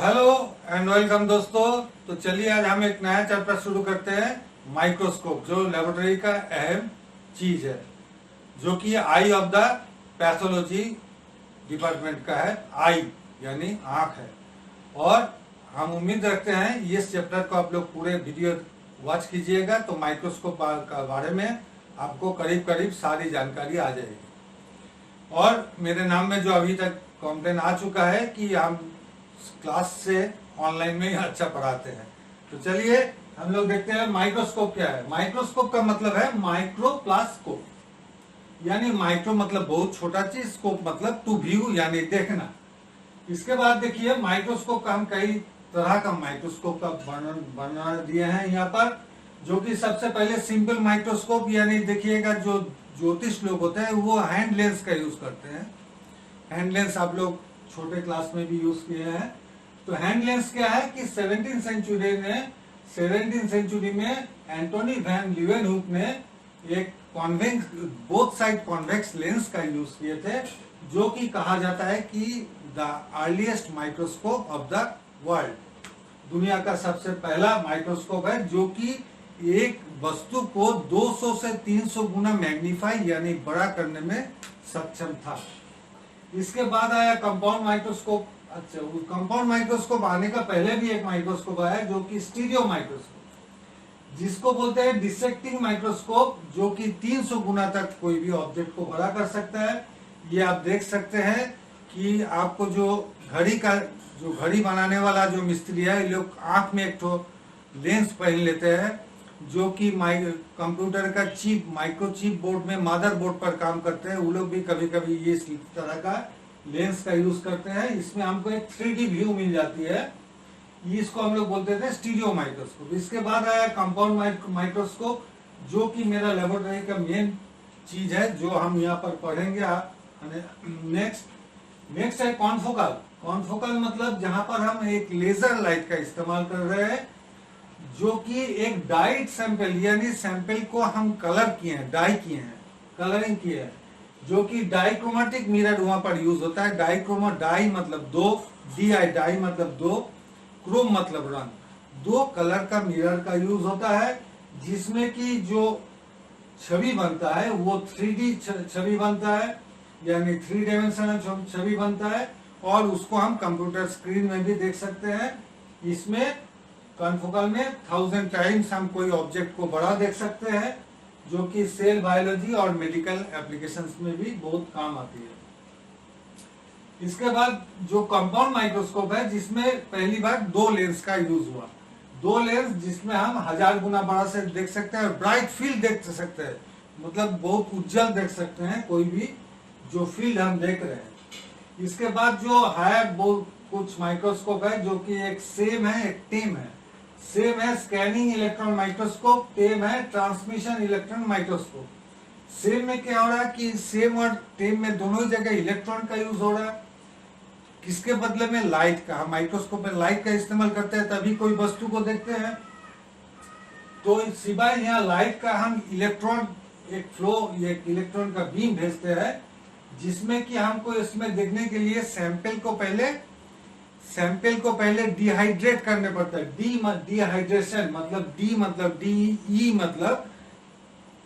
Hello and welcome दोस्तों। तो चलिए आज हम एक नया चैप्टर शुरू करते हैं, माइक्रोस्कोप, जो लेबोरेटरी का अहम चीज है, जो कि आई ऑफ द पैथोलॉजी डिपार्टमेंट का है। आई यानी आंख है। और हम उम्मीद रखते हैं इस चैप्टर को आप लोग पूरे वीडियो वॉच कीजिएगा तो माइक्रोस्कोप का बारे में आपको करीब करीब सारी जानकारी आ जाएगी। और मेरे नाम में जो अभी तक कॉम्प्लेन आ चुका है कि हम क्लास से ऑनलाइन में ही अच्छा पढ़ाते हैं। तो चलिए हम लोग देखते हैं माइक्रोस्कोप क्या है। माइक्रोस्कोप का मतलब है माइक्रो प्लस स्कोप, यानी माइक्रो मतलब बहुत छोटा चीज, स्कोप मतलब टू व्यू यानी देखना। इसके बाद देखिए माइक्रोस्कोप का हम कई तरह का माइक्रोस्कोप का वर्णन बना दिए हैं यहाँ पर, जो कि सबसे पहले सिंपल माइक्रोस्कोप यानी देखिएगा जो ज्योतिष लोग होते हैं वो हैंड लेंस का यूज करते हैं। हैंड लेंस आप लोग छोटे क्लास में भी यूज किए हैं। तो हैंड लेंस क्या है कि 17वीं सेंचुरी में एंटोनी वैन लीeuwenhoek ने एक convex both side convex lens का यूज किए थे, जो कि कहा जाता है कि the earliest microscope of the world, दुनिया का सबसे पहला माइक्रोस्कोप है जो कि एक वस्तु को 200 से 300 गुना मैग्नीफाई यानी बड़ा करने में सक्षम था। इसके बाद आया कंपाउंड माइक्रोस्कोप। अच्छा, कंपाउंड माइक्रोस्कोप आने का पहले भी एक माइक्रोस्कोप आया जो कि स्टीरियो माइक्रोस्कोप, जिसको बोलते हैं डिसेक्टिंग माइक्रोस्कोप, जो कि 300 गुना तक कोई भी ऑब्जेक्ट को बड़ा कर सकता है। ये आप देख सकते हैं कि आपको जो घड़ी बनाने वाला जो मिस्त्री है, लोग आंख में एक तो लेंस पहन लेते हैं, जो कि कंप्यूटर का माइक्रोचिप बोर्ड में मदर बोर्ड पर काम करते हैं। वो लोग भी कभी कभी ये इस तरह का लेंस का यूज करते हैं। इसमें हमको एक 3D व्यू मिल जाती है, इसको हम लोग बोलते थे स्टीरियो माइक्रोस्कोप। इसके बाद आया कंपाउंड माइक्रोस्कोप, जो कि मेरा लेबोरेटरी का मेन चीज है, जो हम यहाँ पर पढ़ेंगे। नेक्स्ट है कॉन्फोकल। कॉन्फोकल मतलब जहां पर हम एक लेजर लाइट का इस्तेमाल कर रहे हैं, जो कि एक डाइड सैंपल यानी सैंपल को हम कलर किए हैं, कलरिंग किए हैं, जो कि डाइक्रोमेटिक मिरर वहां पर यूज होता है। डाई मतलब दो, डाई मतलब दो, क्रोम मतलब रंग, दो कलर का मिरर का यूज होता है, जिसमें कि जो छवि बनता है वो 3D छवि बनता है, यानी 3 डायमेंशनल छवि बनता है, और उसको हम कंप्यूटर स्क्रीन में भी देख सकते हैं। इसमें कॉन्फोकल में 1000 टाइम्स हम कोई ऑब्जेक्ट को बड़ा देख सकते हैं, जो कि सेल बायोलॉजी और मेडिकल एप्लीकेशंस में भी बहुत काम आती है। इसके बाद जो कंपाउंड माइक्रोस्कोप है, जिसमें पहली बार 2 लेंस का यूज हुआ। 2 लेंस जिसमें हम 1000 गुना बड़ा से देख सकते हैं, ब्राइट फील्ड देख सकते हैं, मतलब बहुत उज्जवल देख सकते हैं कोई भी जो फील्ड हम देख रहे हैं। इसके बाद जो है वो कुछ माइक्रोस्कोप है, जो कि एक सेम है एक टेम है। सेम है स्कैनिंग इलेक्ट्रॉन माइक्रोस्कोप, टेम है ट्रांसमिशन इलेक्ट्रॉन माइक्रोस्कोप। सेम में क्या हो रहा है कि सेम और टेम में दोनों ही जगह इलेक्ट्रॉन का यूज हो रहा है। किसके बदले में? लाइट का। हम माइक्रोस्कोप में लाइट का इस्तेमाल करते हैं तभी कोई वस्तु को देखते हैं। तो सिवाय यहाँ लाइट का हम इलेक्ट्रॉन एक इलेक्ट्रॉन का बीम भेजते हैं, जिसमें कि हमको इसमें देखने के लिए सैंपल को पहले डिहाइड्रेट करने पड़ता है। डिहाइड्रेशन मतलब डी मतलब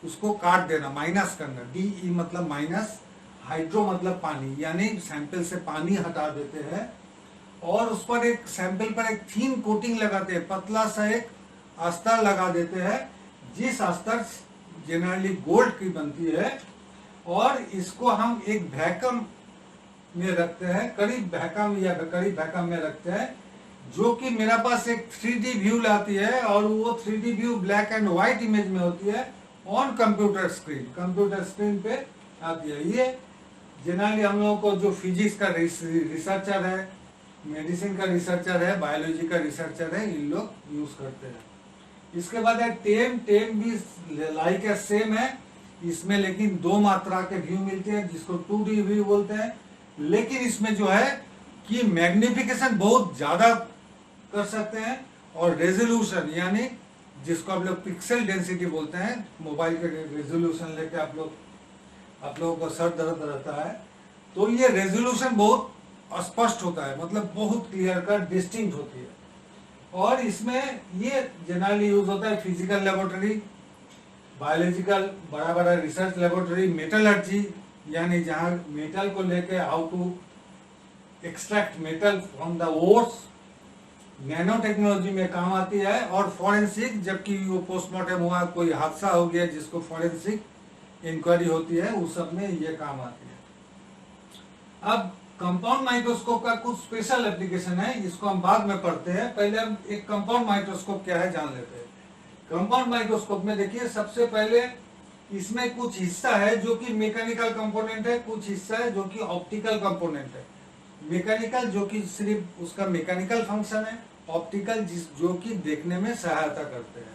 उसको काट देना, माइनस करना। डी मतलब माइनस, हाइड्रो मतलब पानी, यानी सैंपल से पानी हटा देते हैं, और उस पर एक सैंपल पर एक थीन कोटिंग लगाते हैं, पतला सा एक अस्तर लगा देते हैं, जिस अस्तर जनरली गोल्ड की बनती है, और इसको हम एक वैक्यूम में रखते हैं, करीब वैक्यूम में रखते हैं, जो कि मेरा पास एक 3D व्यू लाती है, और वो 3D view black and white image में होती है ऑन कंप्यूटर स्क्रीन पे आती है। ये जनरली हम लोगों को जो फिजिक्स का रिसर्चर है, मेडिसिन का रिसर्चर है, बायोलॉजी का रिसर्चर है, इन लोग यूज करते हैं। इसके बाद है टेम भी लाइक है सेम है, इसमें लेकिन 2 मात्रा के व्यू मिलते हैं, जिसको 2D व्यू बोलते हैं। लेकिन इसमें जो है कि मैग्निफिकेशन बहुत ज्यादा कर सकते हैं, और रेजोल्यूशन यानी जिसको आप लोग पिक्सल डेंसिटी बोलते हैं, मोबाइल के रेजोल्यूशन लेके आप लोगों को सर दर्द रहता है, तो ये रेजोल्यूशन बहुत स्पष्ट होता है, मतलब बहुत क्लियर कट डिस्टिंक्ट होती है। और इसमें ये जनरली यूज होता है फिजिकल लेबोरेटरी, बायोलॉजिकल, बड़ा बड़ा रिसर्च लेबोरेटरी, मेटलर्जी यानी जहां मेटल को लेके how to extract metal from the ores, nano technology में काम आती है। और फॉरेंसिक, जबकि वो पोस्टमार्टम हुआ, कोई हादसा हो गया जिसको फॉरेंसिक इंक्वायरी होती है, उस सब में ये काम आती है। अब कंपाउंड माइक्रोस्कोप का कुछ स्पेशल एप्लीकेशन है, इसको हम बाद में पढ़ते हैं। पहले हम एक कंपाउंड माइक्रोस्कोप क्या है जान लेते हैं। कंपाउंड माइक्रोस्कोप में देखिए, सबसे पहले इसमें कुछ हिस्सा है जो कि मैकेनिकल कंपोनेंट है, कुछ हिस्सा है जो कि ऑप्टिकल कंपोनेंट है। मैकेनिकल जो कि सिर्फ उसका मैकेनिकल फंक्शन है, ऑप्टिकल जो कि देखने में सहायता करते हैं।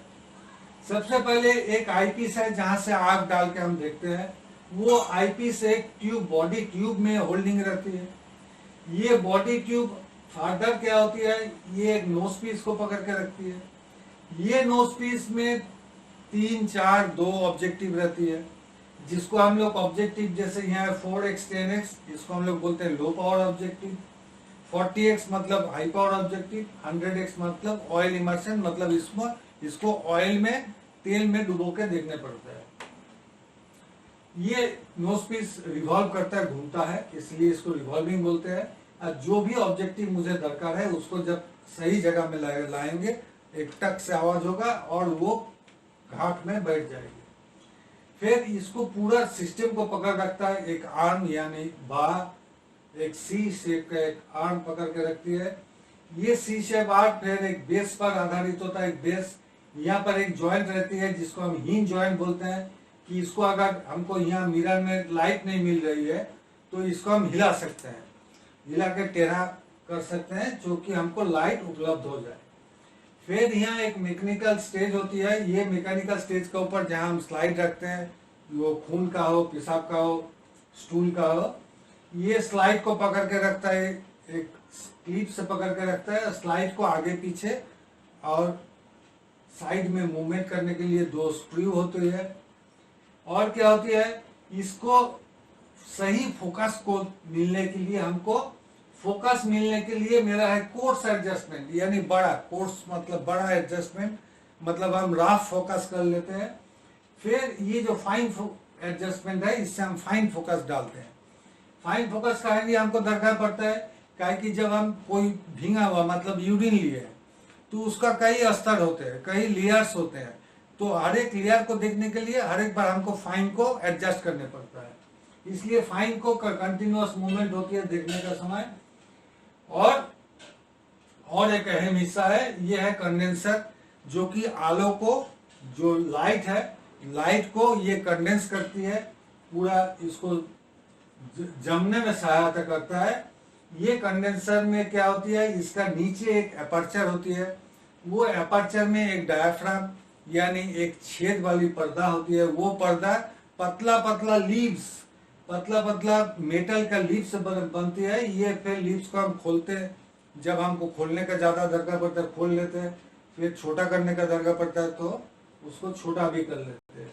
सबसे पहले एक आईपीस है जहां से आग डाल के हम देखते हैं। वो आईपीस एक ट्यूब, बॉडी ट्यूब में होल्डिंग रहती है। ये बॉडी ट्यूब फार्दर क्या होती है, ये एक नोज पीस को पकड़ के रखती है। ये नोज पीस में 3, 4, 2 ऑब्जेक्टिव रहती है, जिसको हम लोग ऑब्जेक्टिव, जैसे यहाँ 4x 10x, इसको हम लोग बोलते हैं लो पावर ऑब्जेक्टिव। 40x मतलब हाई पावर ऑब्जेक्टिव। 100x मतलब ऑयल इमर्शन, मतलब इसको ऑयल में, तेल में डुबो के देखने पड़ता है। ये नोज पीस रिवॉल्व करता है, घूमता है, इसलिए इसको रिवॉल्विंग बोलते हैं। जो भी ऑब्जेक्टिव मुझे दरकार है उसको जब सही जगह में लाएंगे, एक टक से आवाज होगा और वो घाट में बैठ जाएगी। फिर इसको पूरा सिस्टम को पकड़ रखता है एक आर्म, यानी बाह एक सी शेप का एक आर्म पकड़ के रखती है। ये सी शेप आर्म फिर एक बेस पर आधारित होता है, एक बेस। यहाँ पर एक जॉइंट रहती है जिसको हम हिंज जॉइंट बोलते हैं, कि इसको अगर हमको यहाँ मिरर में लाइट नहीं मिल रही है तो इसको हम हिला सकते हैं, हिला के टेढ़ा कर सकते हैं, जो कि हमको लाइट उपलब्ध हो जाए। फिर यहाँ एक मैकेनिकल स्टेज होती है। ये मैकेनिकल स्टेज के ऊपर जहाँ हम स्लाइड रखते हैं, वो खून का हो, पेशाब का हो, स्टूल का हो, ये स्लाइड को पकड़ के रखता है, एक क्लिप से पकड़ के रखता है। स्लाइड को आगे पीछे और साइड में मूवमेंट करने के लिए 2 स्क्रू होते हैं। और क्या होती है, इसको सही फोकस को मिलने के लिए, हमको फोकस मिलने के लिए मेरा है कोर्स एडजस्टमेंट, यानी बड़ा कोर्स मतलब बड़ा एडजस्टमेंट, मतलब हम रफ फोकस कर लेते हैं। फिर ये जो फाइन एडजस्टमेंट है, इससे हम फाइन फोकस डालते हैं। फाइन फोकस का है हमको दरकार पड़ता है, क्या कि जब हम कोई भींगा हुआ मतलब यूरिन लिए तो उसका कई स्तर होते हैं, कई लेयर्स होते हैं, तो हर एक लेयर को देखने के लिए हर एक बार हमको फाइन को एडजस्ट करने पड़ता है। इसलिए फाइन को कंटिन्यूअस मूवमेंट होती है देखने का समय। और एक अहम हिस्सा है, ये है कंडेंसर, जो कि आलो को, जो लाइट है, लाइट को ये कंडेंस करती है, पूरा इसको जमने में सहायता करता है। ये कंडेंसर में क्या होती है, इसका नीचे एक एपर्चर होती है, वो एपर्चर में एक डायाफ्राम यानी एक छेद वाली पर्दा होती है। वो पर्दा पतला पतला लीव्स, पतला पतला मेटल का लीव्स बनती है। ये फिर लीव्स को हम खोलते हैं, जब हमको खोलने का ज्यादा दरकार पड़ता है खोल लेते हैं, फिर छोटा करने का दरकार पड़ता है तो उसको छोटा भी कर लेते हैं।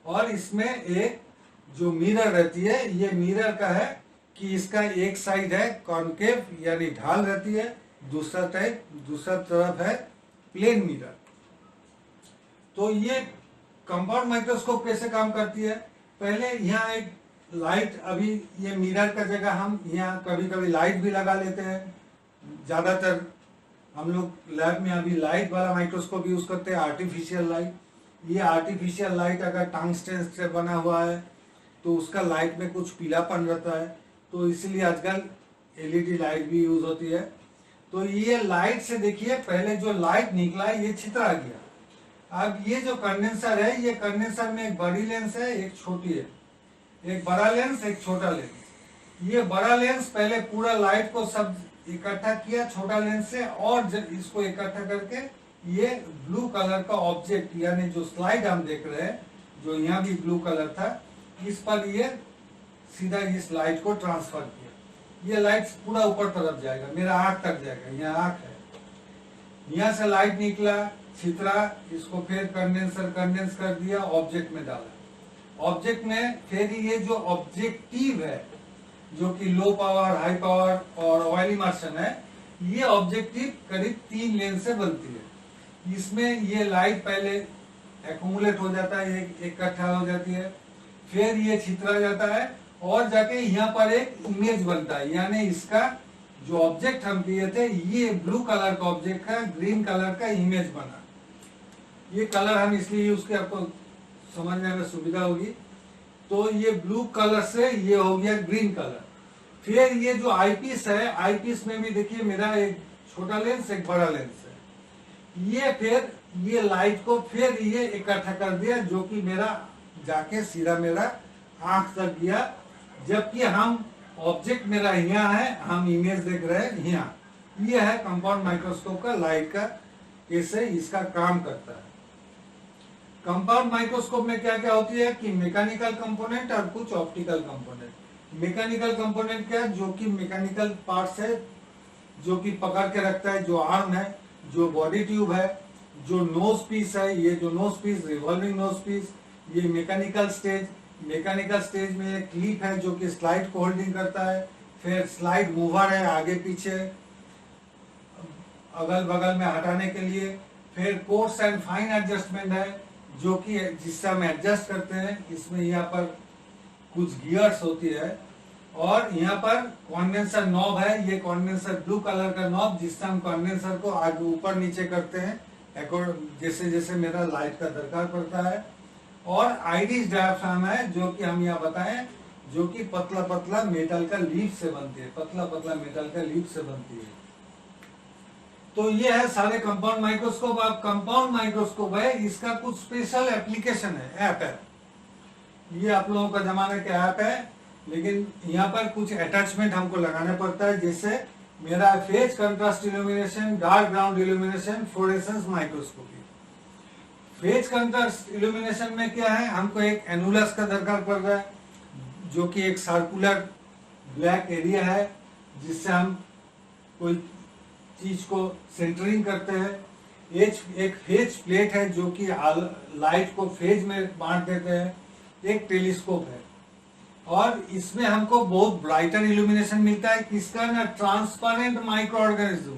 और इसमें एक जो मिरर रहती है, ये मिरर का है कि इसका एक साइड है कॉनकेव यानी ढाल रहती है, दूसरा तरफ है प्लेन मिरर। तो ये कंपाउंड माइक्रोस्कोप कैसे काम करती है, पहले यहाँ एक लाइट, अभी ये मिरर का जगह हम यहाँ कभी कभी लाइट भी लगा लेते हैं। ज्यादातर हम लोग लैब में अभी लाइट वाला माइक्रोस्कोप यूज करते हैं, आर्टिफिशियल लाइट। ये आर्टिफिशियल लाइट अगर टंगस्टन से बना हुआ है तो उसका लाइट में कुछ पीलापन रहता है, तो इसलिए आजकल एलईडी लाइट भी यूज होती है। तो ये लाइट से देखिए, पहले जो लाइट निकला है ये छितरा गया। अब ये जो कंडेंसर है, ये कंडेंसर में एक बड़ी लेंस है, एक छोटी है, एक बड़ा लेंस एक छोटा लेंस। ये बड़ा लेंस पहले पूरा लाइट को सब इकट्ठा किया छोटा लेंस से, और जब इसको इकट्ठा करके ये ब्लू कलर का ऑब्जेक्ट यानी जो स्लाइड हम देख रहे हैं, जो यहाँ भी ब्लू कलर था, इस पर ये सीधा इस लाइट को ट्रांसफर किया। ये लाइट पूरा ऊपर तरफ जाएगा, मेरा आंख तक जाएगा, यहाँ आंख है, यहाँ से लाइट निकला, छितरा, इसको फिर कंडेंस कर दिया, ऑब्जेक्ट में डाला। ऑब्जेक्ट में फिर ये जो ऑब्जेक्टिव है, जो कि लो पावर, हाई पावर और ऑयल इमर्शन है, ये ऑब्जेक्टिव करीब 3 लेंस से बनती है। इसमें ये लाइट पहले एक्यूमुलेट हो जाता है, इकट्ठा हो जाती है, फिर ये छितरा जाता है और जाके यहाँ पर एक इमेज बनता है। यानी इसका जो ऑब्जेक्ट हम किए थे, ये ब्लू कलर का ऑब्जेक्ट का ग्रीन कलर का इमेज बना। ये कलर हम इसलिए यूज किया, आपको समझने में सुविधा होगी। तो ये ब्लू कलर से ये हो गया ग्रीन कलर। फिर ये जो आईपीस है, आईपीस में भी देखिए मेरा एक छोटा लेंस, एक बड़ा लेंस है। ये फिर ये लाइट को फिर ये इकट्ठा कर दिया, जो कि मेरा जाके सीधा मेरा आंख तक गया, जबकि हम ऑब्जेक्ट मेरा यहाँ है, हम इमेज देख रहे हैं यहाँ। ये है कंपाउंड माइक्रोस्कोप का लाइट का कैसे इसका काम करता है। कंपाउंड माइक्रोस्कोप में क्या क्या होती है कि मैकेनिकल कंपोनेंट और कुछ ऑप्टिकल कंपोनेंट। मैकेनिकल कंपोनेंट क्या है, जो कि मैकेनिकल पार्ट्स है, जो कि पकड़ के रखता है, जो आर्म है, जो बॉडी ट्यूब है, जो नोज पीस है, ये जो nose piece, revolving nose piece, ये मैकेनिकल स्टेज। मैकेनिकल स्टेज में एक क्लिप है जो कि स्लाइड को होल्डिंग करता है। फिर स्लाइड मूवर है, आगे पीछे अगल बगल में हटाने के लिए। फिर कोर्स एंड फाइन एडजस्टमेंट है, जो कि जिससे हम एडजस्ट करते हैं। इसमें यहाँ पर कुछ गियर्स होती है और यहाँ पर कॉन्डेंसर नॉब है। ये कॉन्डेंसर ब्लू कलर का नॉब, जिससे हम कॉन्डेंसर को आगे ऊपर नीचे करते हैं जैसे जैसे मेरा लाइट का दरकार पड़ता है। और आइरिस डायाफ्राम है, जो कि हम यहाँ बताएं, जो कि पतला पतला मेटल का लीफ से बनती है, पतला पतला मेटल का लीफ से बनती है। तो ये है सारे कंपाउंड माइक्रोस्कोप। अब कंपाउंड माइक्रोस्कोप है, इसका कुछ स्पेशल एप्लीकेशन है, ऐप है। ये आप लोगों का जमाने का ऐप है, लेकिन यहाँ पर कुछ अटैचमेंट हमको लगाना पड़ता है। जैसे मेरा phase contrast illumination, dark ground illumination, fluorescence microscopy. Phase contrast illumination में क्या है, हमको एक एनुलस का दरकार पड़ रहा है, जो कि एक सर्कुलर ब्लैक एरिया है, जिससे हम कोई चीज को सेंटरिंग करते हैं। एक फेज प्लेट है, जो कि लाइट को फेज में बांट देते हैं। एक टेलीस्कोप है और इसमें हमको बहुत ब्राइटर इल्यूमिनेशन मिलता है। किसका ना, ट्रांसपेरेंट माइक्रो ऑर्गेनिज्म,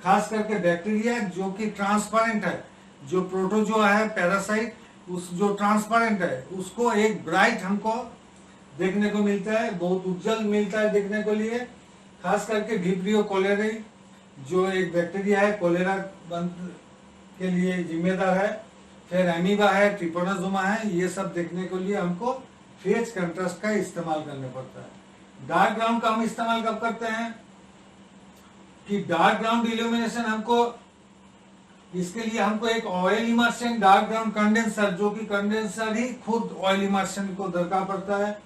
खास करके बैक्टीरिया जो कि ट्रांसपेरेंट है। जो प्रोटोजोआ है, पैरासाइट, उस जो ट्रांसपेरेंट है, उसको एक ब्राइट हमको देखने को मिलता है, बहुत उज्जवल मिलता है देखने को लिए। खास करके विब्रियो कोलेराई, जो एक बैक्टीरिया है, कोलेरा के लिए जिम्मेदार है। फिर एमीबा है, ट्रिपोनोसोमा है, ये सब देखने के लिए हमको फेज कंट्रास्ट का इस्तेमाल करना पड़ता है। डार्क ग्राउंड का हम इस्तेमाल कब करते हैं कि डार्क ग्राउंड इल्यूमिनेशन हमको, इसके लिए हमको एक oil immersion dark ground condenser, जो कि कंडेंसर ही खुद ऑयल इमर्शन को दरकार पड़ता है,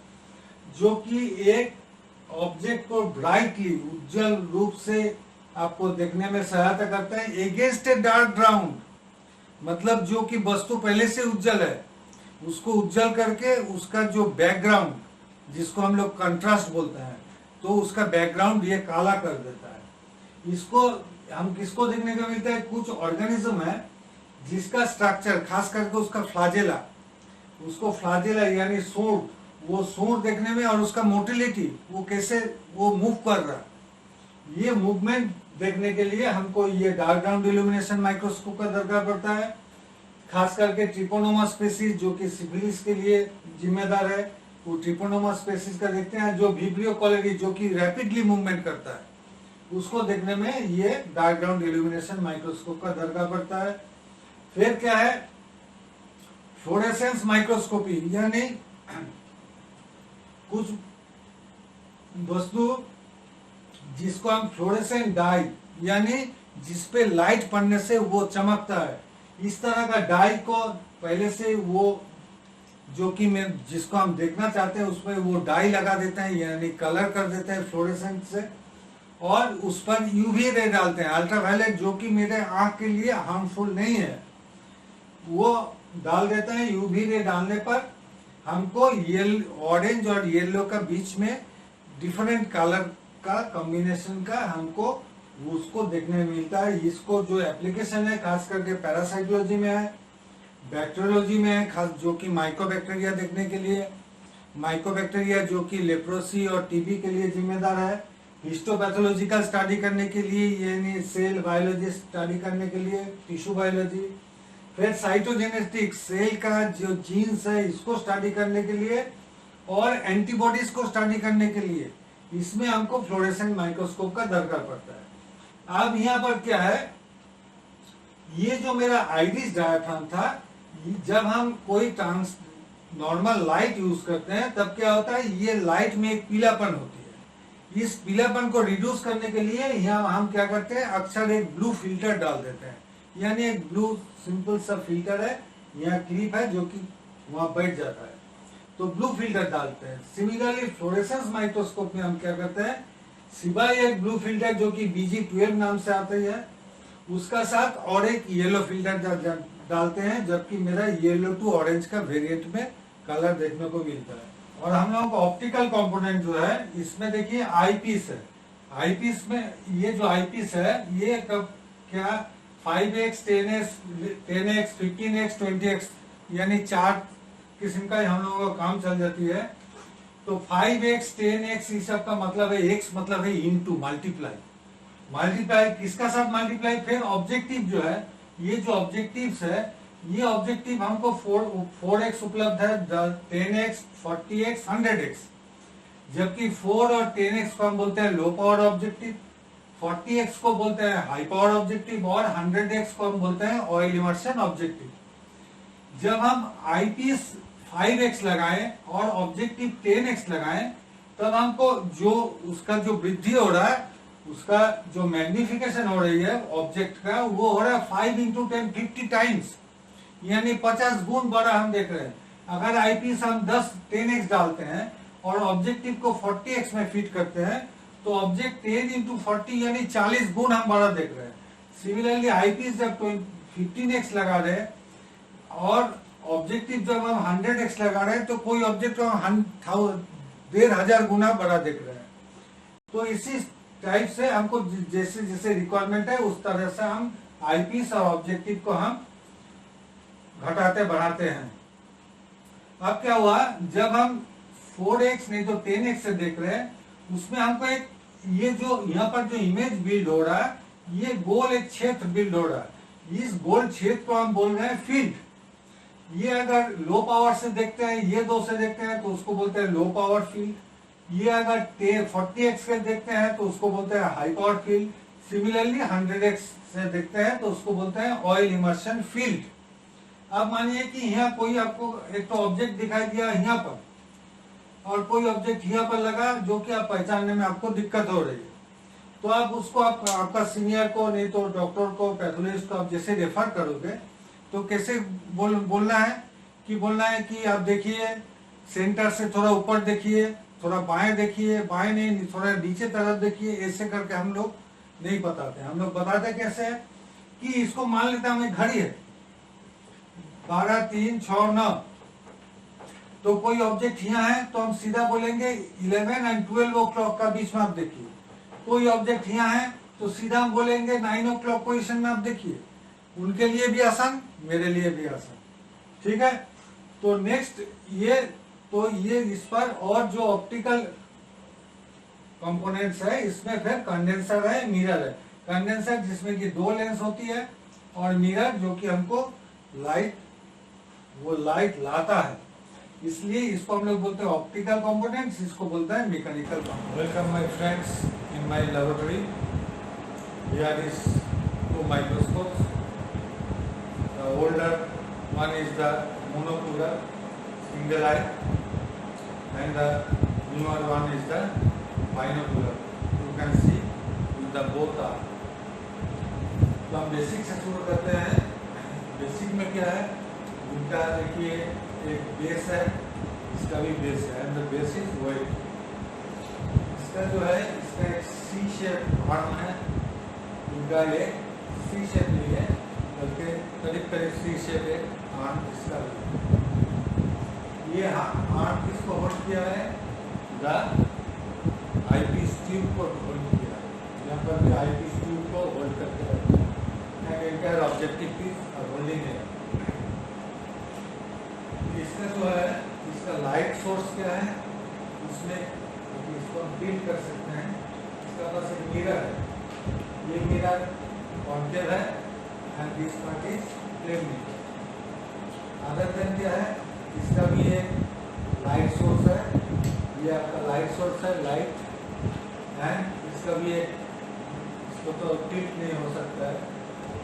जो कि एक ऑब्जेक्ट को ब्राइटली, उज्जवल रूप से आपको देखने में सहायता करता है। एगेंस्ट ए डार्क ग्राउंड, मतलब जो कि वस्तु पहले से उज्जवल है, उसको उज्जवल करके उसका जो बैकग्राउंड, जिसको हम लोग कंट्रास्ट बोलते हैं, तो उसका बैकग्राउंड ये काला कर देता है। इसको हम किसको देखने को मिलता है, कुछ ऑर्गेनिज्म है जिसका स्ट्रक्चर, खास करके उसका फ्लाजेला, उसको फ्लाजेला यानी सूंड, वो सूंड देखने में, और उसका मोटिलिटी, वो कैसे वो मूव कर रहा, ये मूवमेंट देखने के लिए हमको ये डार्क ग्राउंड इल्यूमिनेशन माइक्रोस्कोप का दरकार पड़ता है। खास करके ट्रिपोनोमा स्पेसीज, जो कि सिफिलिस के लिए जिम्मेदार है, वो ट्रिपोनोमा स्पेसीज का देखते हैं। जो विब्रियो कोलेराई, जो कि रैपिडली मूवमेंट करता है, उसको देखने में ये डार्क ग्राउंड इल्यूमिनेशन माइक्रोस्कोप का दरकार पड़ता है। फिर क्या है, फ्लोरेसेंस माइक्रोस्कोपी, यानी कुछ वस्तु जिसको हम फ्लोरेसेंट डाई, यानी जिसपे लाइट पड़ने से वो चमकता है, इस तरह का डाई को पहले से वो, जो कि मैं जिसको हम देखना चाहते हैं उसमें वो डाई लगा देते हैं, यानी कलर कर देते हैं फ्लोरेसेंट से, और उस पर यूवी रे डालते हैं, अल्ट्रावायलेट, जो कि मेरे आंख के लिए हार्मफुल नहीं है, वो डाल देते हैं। यूवी रे डालने पर हमको ऑरेंज और येलो का बीच में डिफरेंट कलर का कॉम्बिनेशन का हमको उसको देखने में मिलता है। इसको जो एप्लीकेशन है, खास करके पैरासाइटोलॉजी में है, बैक्टीरियोलॉजी में है, खास जो कि माइक्रोबैक्टीरिया देखने के लिए, माइकोबैक्टीरिया जो कि लेप्रोसी और टीबी के लिए जिम्मेदार है, हिस्टोपैथोलॉजिकल स्टडी करने के लिए यानी सेल बायोलॉजी स्टडी करने के लिए टिश्यू बायोलॉजी, फिर साइटोजेनेटिक्स सेल का जो जीन्स है इसको स्टडी करने के लिए, और एंटीबॉडीज को स्टडी करने के लिए इसमें हमको फ्लोरेसेंट माइक्रोस्कोप का दरकार पड़ता है। अब यहाँ पर क्या है, ये जो मेरा आइरिस डायाफ्राम था, जब हम कोई नॉर्मल लाइट यूज करते हैं तब क्या होता है, ये लाइट में एक पीलापन होती है। इस पीलापन को रिड्यूस करने के लिए यहाँ हम क्या करते हैं, अक्सर एक ब्लू फिल्टर डाल देते हैं, यानी एक ब्लू सिंपल सा फिल्टर है, यहाँ क्लिप है जो कि वहां बैठ जाता है, तो ब्लू फिल्टर डालते हैं। सिमिलरली फ्लोरेसेंस माइक्रोस्कोप में हम क्या करते हैं, सिवाय एक ब्लू फिल्टर जो कि BG12 नाम से आती है, उसका साथ और एक येलो फिल्टर डालते हैं, जबकि मेरा येलो टू ऑरेंज का वेरिएंट में कलर देखने को मिलता है। और हम लोगों का ऑप्टिकल कंपोनेंट जो है इसमें देखिए आईपीस है। आईपीस में ये जो आईपीस है ये क्या 5x 10x 15x 20x यानी 4 किस्म का हम लोगों का काम चल जाती है। तो 5x 10x इस सब का मतलब है, x मतलब है इनटू मल्टीप्लाई किसका साथ मल्टीप्लाई, फिर ऑब्जेक्टिव जो है, ये जो ऑब्जेक्टिव्स है ये ऑब्जेक्टिव हमको 4x उपलब्ध है, 10x 40x 100x, जबकि 4 और 10x को हम बोलते हैं लो पावर ऑब्जेक्टिव, 40x को बोलते हैं हाई पावर ऑब्जेक्टिव और 100x को हम बोलते हैं ऑयल इमर्शन ऑब्जेक्टिव। जब हम आईपीस 5x लगाएं और ऑब्जेक्टिव 10x लगाएं तब हमको जो उसका जो वृद्धि हो रहा है, उसका जो मैग्निफिकेशन हो रही है ऑब्जेक्ट का, वो हो रहा है 5 into 10 50 टाइम्स, यानी 50 गुण बड़ा हम देख रहे हैं। अगर आईपीस हम 10x डालते हैं और ऑब्जेक्टिव को 40x में फिट करते हैं तो ऑब्जेक्ट 10 into 40 यानी 40 गुण हम बड़ा देख रहे हैं। सिमिलरली आईपीस जब 15x लगा रहे हैं और ऑब्जेक्टिव जब हम 100x लगा रहे हैं तो कोई ऑब्जेक्ट को हम 1500 गुना बड़ा देख रहे हैं। तो इसी टाइप से हमको जैसे जैसे रिक्वायरमेंट है उस तरह से हम आईपीस और ऑब्जेक्टिव को हम घटाते बढ़ाते हैं। अब क्या हुआ, जब हम 4x नहीं तो 10x से देख रहे हैं उसमें हमको एक ये जो यहाँ पर जो इमेज बिल्ड हो रहा है, ये गोल एक क्षेत्र बिल्ड हो रहा है, इस गोल क्षेत्र को हम बोल रहे हैं फील्ड। ये अगर लो पावर से देखते हैं, ये दो से देखते हैं तो उसको बोलते हैं लो पावर फील्ड। ये अगर 40x से देखते हैं तो उसको बोलते हैं high power field. Similarly 100x से देखते हैं तो उसको बोलते हैं ऑयल इमर्शन फील्ड। अब मानिए कि यहाँ कोई आपको एक तो ऑब्जेक्ट दिखाई दिया यहाँ पर और कोई ऑब्जेक्ट यहाँ पर लगा जो कि आप पहचानने में आपको दिक्कत हो रही है, तो आप उसको आपका सीनियर को नहीं तो डॉक्टर को पैथोलॉजिस्ट को आप जैसे रेफर करोगे तो कैसे बोलना है कि आप देखिए सेंटर से थोड़ा ऊपर देखिए, थोड़ा बाएं देखिए, बाएं नहीं थोड़ा नीचे तरफ देखिए, ऐसे करके हम लोग नहीं बताते। हम लोग बताते कैसे है कि इसको मान लेते हमें घड़ी है 12 3 6 9, तो कोई ऑब्जेक्ट यहाँ है तो हम सीधा बोलेंगे 11 और 12 o'clock का बीच में आप देखिए। कोई ऑब्जेक्ट यहाँ है तो सीधा हम बोलेंगे 9 o'clock पोजिशन में आप देखिए। उनके लिए भी आसान, मेरे लिए भी आसान, ठीक है। तो नेक्स्ट ये इस पर और जो ऑप्टिकल कंपोनेंट्स है इसमें फिर कंडेंसर है, मिरर है। कंडेंसर जिसमें कि 2 लेंस होती है और मिरर जो कि हमको लाइट लाता है, इसलिए इसको हम लोग बोलते हैं ऑप्टिकल कंपोनेंट्स, इसको बोलते हैं mechanical components. Welcome my friends in my laboratory. Here is 2 microscopes. The older one is the monocular single eye and the newer one is the binocular. You can see with the both are. तो हम basic से शुरू करते हैं। Basic में क्या है, उनका देखिए एक बेस है, इसका भी बेस है and the base is white. इसका जो है इसका एक सी शेप आर्म है, इनका एक सी शेप नहीं है बल्कि करीब करीब सी शेप है आर्म इसका भी। ये आर्म किसको होल्ड किया है, द आईपीस ट्यूब को होल्ड किया है। यहाँ पर भी आईपीस ट्यूब को होल्ड करके रखा है। एंटायर ऑब्जेक्टिव पीस और होल्डिंग है। इसका जो है इसका लाइट सोर्स क्या है, है and this part is plane mirror. Other than क्या है, इसका भी एक लाइट सोर्स है, ये आपका लाइट सोर्स है लाइट, एंड इसका भी एक, इसको तो टिल्ट नहीं हो सकता है,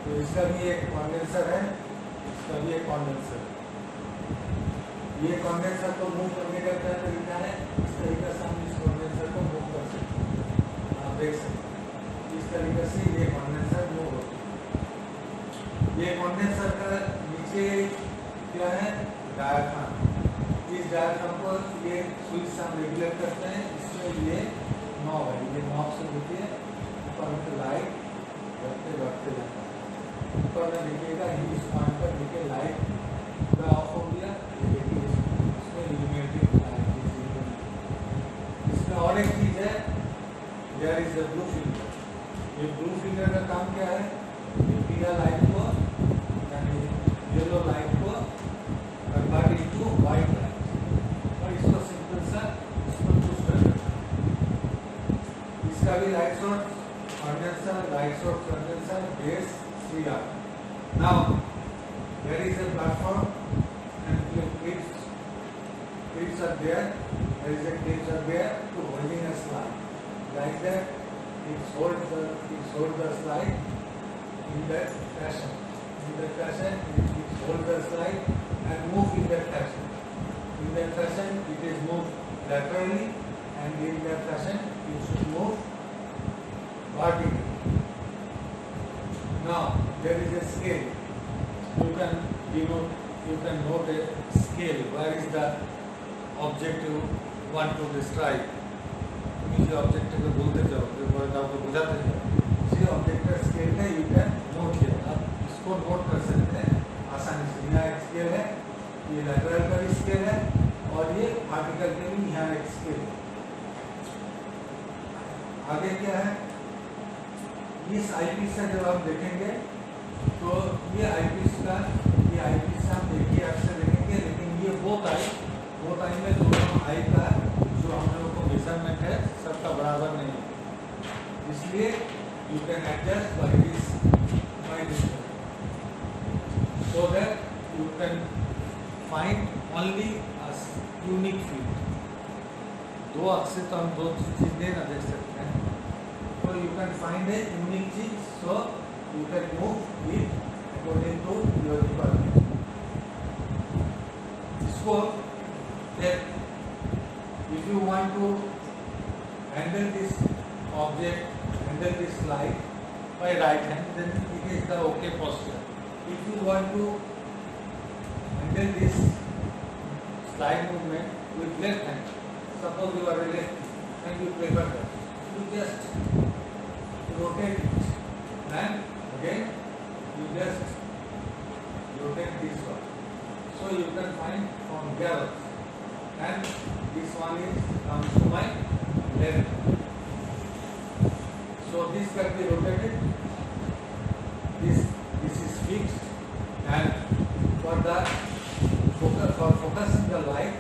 तो इसका भी एक कंडेंसर है, इसका भी एक कंडेंसर। ये कंडेंसर को मूव करने का क्या तरीका है, इस तरीके से हम इस कंडेंसर को मूव कर सकते हैं। आप देख सकते हैं इस तरीके से ये कंडेंसर मूव होता है। ये कंडेंसर का नीचे क्या है, डायाफ्राम। इस डायाफ्राम को ये स्विच से हम रेगुलेट करते हैं, इसमें ये नॉब है, ये नॉब से देखिए ऊपर में लाइट बढ़ते बढ़ते जाता है। ऊपर में देखिएगा इस पॉइंट पर देखिए लाइट पूरा ऑफ हो गया, ये देखिए इसमें इल्यूमिनेटिंग लाइट। इसमें और एक चीज है, there is the blue filter. ये ब्लू फिल्टर का काम क्या है, ये पीला लाइट को यानी येलो लाइट को कन्वर्ट इनटू व्हाइट लाइट, और इसको सिंपल सा इसको चूज कर देता है। इसका भी light source condenser, light source condenser, base 3R। Now there is a platform and clips are there, there is a clips are there to holding a slide like that. It holds the slide in that fashion, it holds the slide and move in that fashion. In that fashion it is moved laterally, and in that fashion it should move vertically. Now there is a scale. You can note a scale, where is the object you want to describe. तुम जो object को बोलते जाओ, जो word आपको बुझाते जाओ, उसी ऑब्जेक्ट का स्केल है, यू कैन नोट किया, आप इसको नोट कर सकते हैं आसानी से। यहाँ एक स्केल है, ये लैटरल का भी स्केल है, और ये वर्टिकल का भी यहाँ एक स्केल है। आगे क्या है, इस आईपीस से जब आप देखेंगे तो ये आईपीस का, ये आईपीस हम देखिए अक्सर देखेंगे, लेकिन ये बोथ आई में दोनों आई का जो हम लोगों को मेजरमेंट है सबका बराबर नहीं है, इसलिए you can adjust by this so that you can find only a unique field. दो अक्स से तो हम दो चीजें ना देख सकते हैं, तो you can find a unique चीज, सो you can move it according to your requirement. इसको that if you want to handle this object, handle this slide by right hand, then it is the okay posture. If you want to handle this slide movement with left hand, suppose you are a lefty and you prefer that, you just rotate it and again you just rotate this one, so you can find from here, and this one is comes to my left, so this can be rotated, this is fixed, and for focusing the light,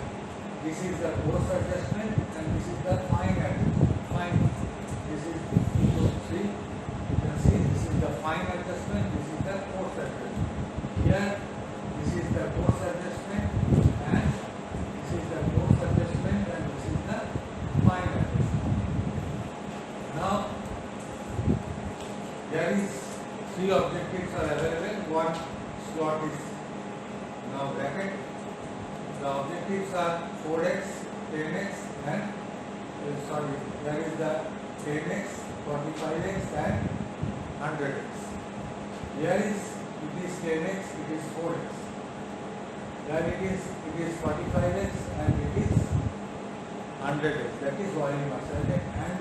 this is the coarse adjustment and this is the fine adjustment. This is, you can see this is the fine adjustment, this is the coarse adjustment. Here this is the coarse adjustment and this is the coarse adjustment and this is the fine adjustment. Now there is 3 objectives are available. One slot is now bracket. The objectives are 4x, 10x and there is the 10x, 45x and 100x. Here it is 10x, it is 4x. Then it is 45x and it is 100x. That is oil immersion, and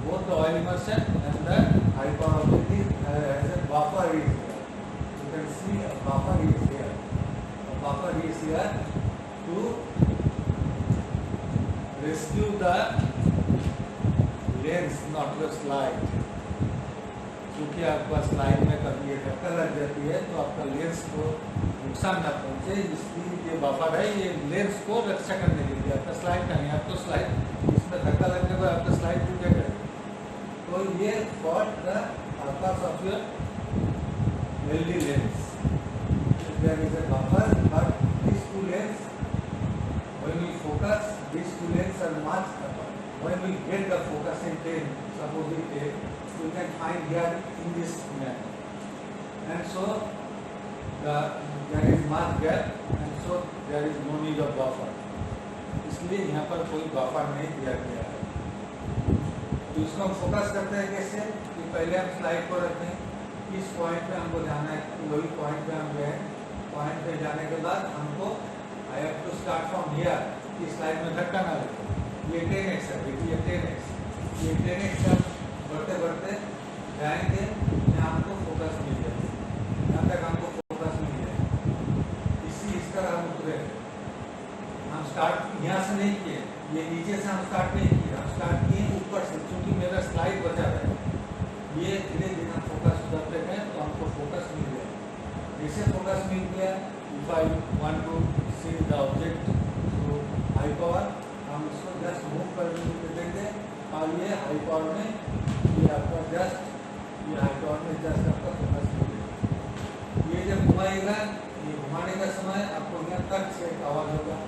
both the oil immersion and the hyper objective has a buffer is there. You can see a buffer is here. A buffer is here to rescue the lens, not the slide. क्योंकि आपका slide में कभी ये धक्का लग जाती है तो आपका लेंस को नुकसान न पहुंचे, इसलिए ये बफर है, ये लेंस को रक्षा करने के लिए। आपका स्लाइड का नहीं, आपको स्लाइड इसमें धक्का लगने पर आपका स्लाइड टूट जाएगा। तो ये for the purpose of your healthy lens. There is a buffer, but these two lenses, when we focus, these two lenses are much. When we get the focusing plane, suppose we can find here in this manner, and so there is much gap, and so there is no need of buffer. इसलिए यहाँ पर कोई buffer नहीं दिया गया है। तो इसको हम फोकस करते हैं कैसे कि पहले हम स्लाइड को रखें, इस पॉइंट पे हमको जाना है, वही पॉइंट पे हम गए, पॉइंट पे जाने के बाद हमको I have to start from here, इस स्लाइड में धक्का ना लगे, ये 10x है, देखिए 10x, ये 10x हम बढ़ते बढ़ते जाएंगे, यहाँ हमको फोकस मिल जाएगा, यहाँ तक हमको फोकस मिल जाएगा। इस तरह हम उतरे, हम स्टार्ट यहाँ से नहीं किए, ये नीचे से हम स्टार्ट नहीं किए, हम स्टार्ट किए ऊपर से, क्योंकि मेरा स्लाइड बचा है। ये धीरे धीरे हम फोकस करते गए तो हमको फोकस मिल गया। जैसे फोकस मिल गया, if I want to see the object through high power, हम इसको जस्ट मूव कर देंगे और ये हाई पावर में, ये आपका जस्ट, ये हाई पावर में जस्ट आपका फोकस मिल गया। ये जब घुमाएगा, ये घुमाने का समय आपको यहाँ कट से एक आवाज होगा,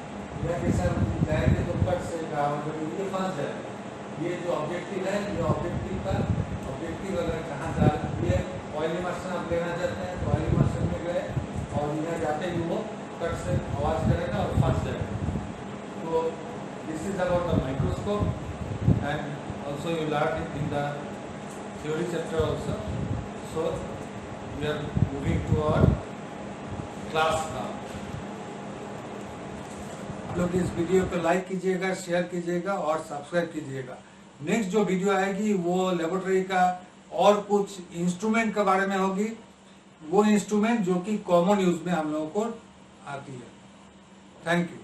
या जैसे हम जाएंगे तो कट से एक आवाज होगी, ये फंस जाएगा। ये जो ऑब्जेक्टिव है, ये ऑब्जेक्टिव अगर कहाँ जा रही है, ऑयल इमर्शन आप लेना चाहते हैं तो ऑयल इमर्शन में गए और यहाँ जाते ही वो कट से आवाज करेगा और फंस जाएगा। तो this is about the microscope and also you learn it in the theory chapter also. So we are moving to our class now. आप लोग इस वीडियो को लाइक कीजिएगा, शेयर कीजिएगा और सब्सक्राइब कीजिएगा। नेक्स्ट जो वीडियो आएगी वो लेबोरेटरी का और कुछ इंस्ट्रूमेंट के बारे में होगी, वो इंस्ट्रूमेंट जो कि कॉमन यूज में हम लोगों को आती है। Thank you.